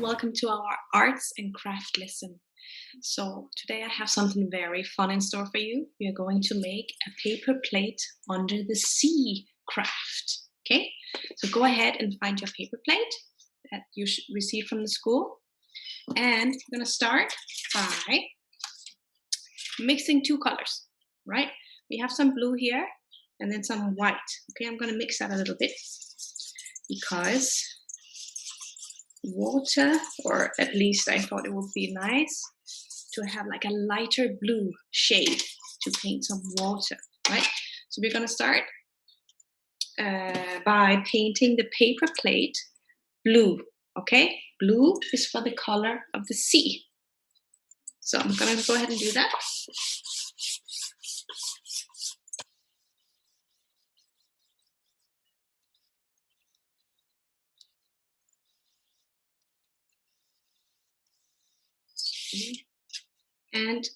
welcome to our arts and craft lesson. So today I have something very fun in store for you. We are going to make a paper plate under the sea craft. Okay, so go ahead and find your paper plate that you received from the school. And we're gonna start by mixing two colors, right? We have some blue here and then some white. Okay, I'm gonna mix that a little bit because water, or at least I thought it would be nice to have like a lighter blue shade to paint some water, right? So we're gonna start by painting the paper plate blue, okay? Blue is for the color of the sea. So I'm gonna go ahead and do that. And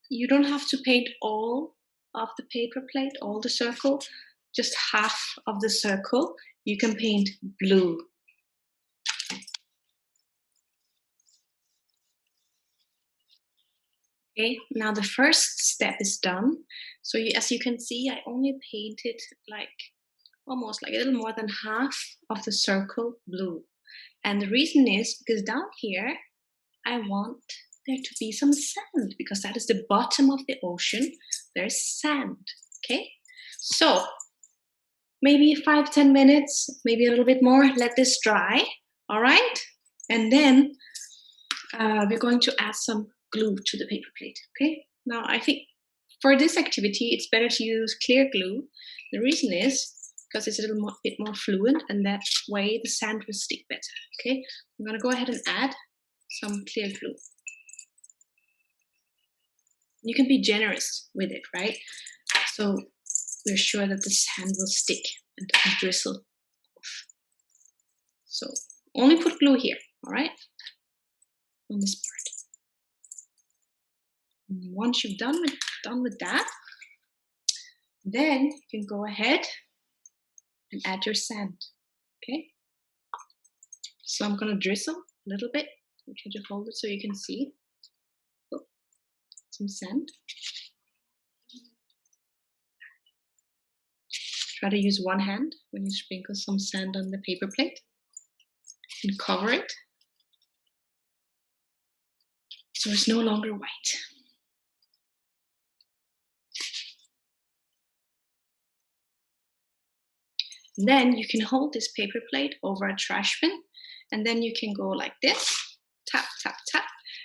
you don't have to paint all of the paper plate, all the circle, just half of the circle. You can paint blue. Okay, now the first step is done. So as you can see, I only painted like almost like a little more than half of the circle blue. And the reason is because down here, I want there to be some sand because that is the bottom of the ocean. There's sand, okay? So maybe 5-10 minutes, maybe a little bit more, let this dry, all right? And then we're going to add some glue to the paper plate, okay? Now I think for this activity, it's better to use clear glue. The reason is because it's a little bit more fluid and that way the sand will stick better, okay? I'm gonna go ahead and add some clear glue. You can be generous with it, right? So we're sure that the sand will stick and drizzle off. So only put glue here, all right? On this part. And once you've done with that, then you can go ahead and add your sand, okay? So I'm gonna drizzle a little bit. I'll try to hold it so you can see. Oh, some sand. Try to use one hand when you sprinkle some sand on the paper plate and cover it so it's no longer white. Then you can hold this paper plate over a trash bin and then you can go like this, tap, tap, tap,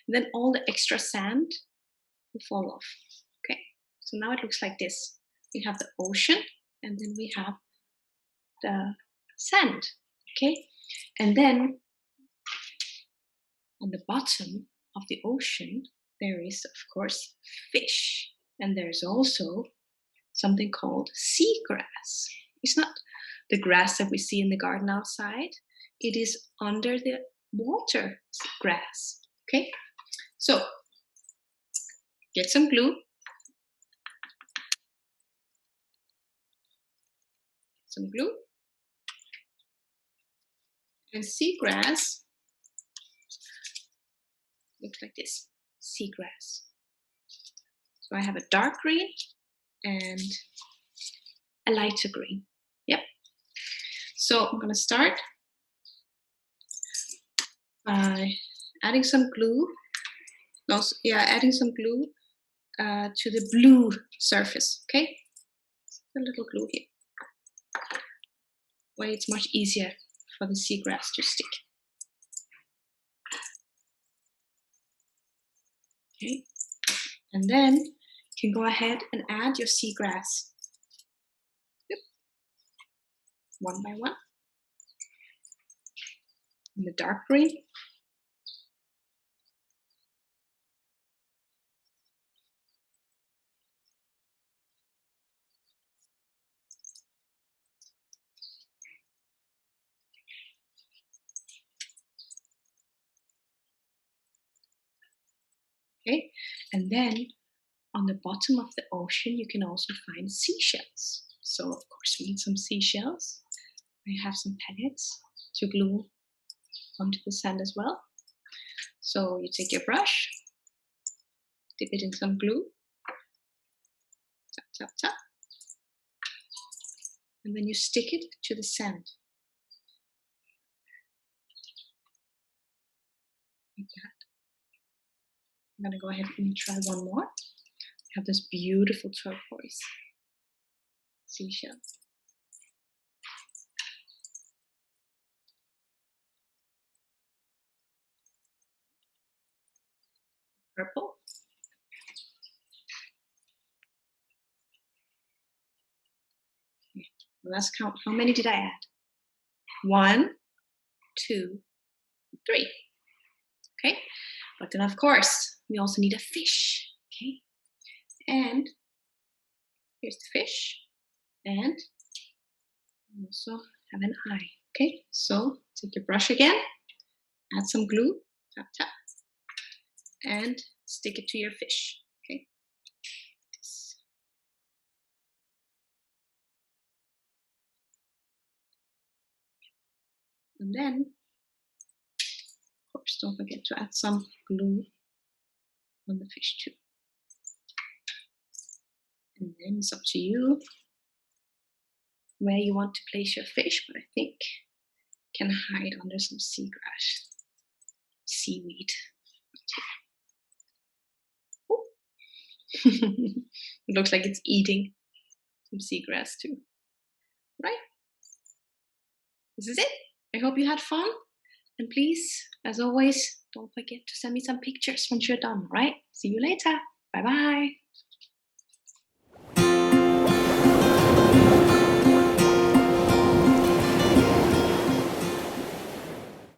and then all the extra sand will fall off. Okay, so now it looks like this. We have the ocean and then we have the sand, okay? And then on the bottom of the ocean, there is, of course, fish. And there's also something called seagrass. It's not the grass that we see in the garden outside. It is under the water grass, okay? So, get some glue. Some glue. And seagrass looks like this, seagrass. So I have a dark green and a lighter green. Yep. So I'm gonna start by adding some glue. Adding some glue to the blue surface. Okay, a little glue here. Way it's much easier for the seagrass to stick. Okay, and then you can go ahead and add your seagrass. Yep. One by one. And the dark green. Okay, and then on the bottom of the ocean, you can also find seashells. So of course we need some seashells. I have some pellets to glue onto the sand as well. So you take your brush, dip it in some glue, tap, tap, tap, and then you stick it to the sand. Like that. I'm gonna go ahead and try one more. I have this beautiful turquoise seashell. Purple. Okay. Let's count. How many did I add? 1, 2, 3. Okay. But then of course we also need a fish. Okay. And here's the fish. And also have an eye. Okay. So take your brush again. Add some glue. Tap tap. And stick it to your fish. Okay. This. And then, of course, don't forget to add some glue on the fish too. And then it's up to you where you want to place your fish, but I think you can hide under some seagrass, seaweed. It looks like it's eating some seagrass too, right? This is it. I hope you had fun. And please, as always, don't forget to send me some pictures once you're done, right? See you later. Bye-bye.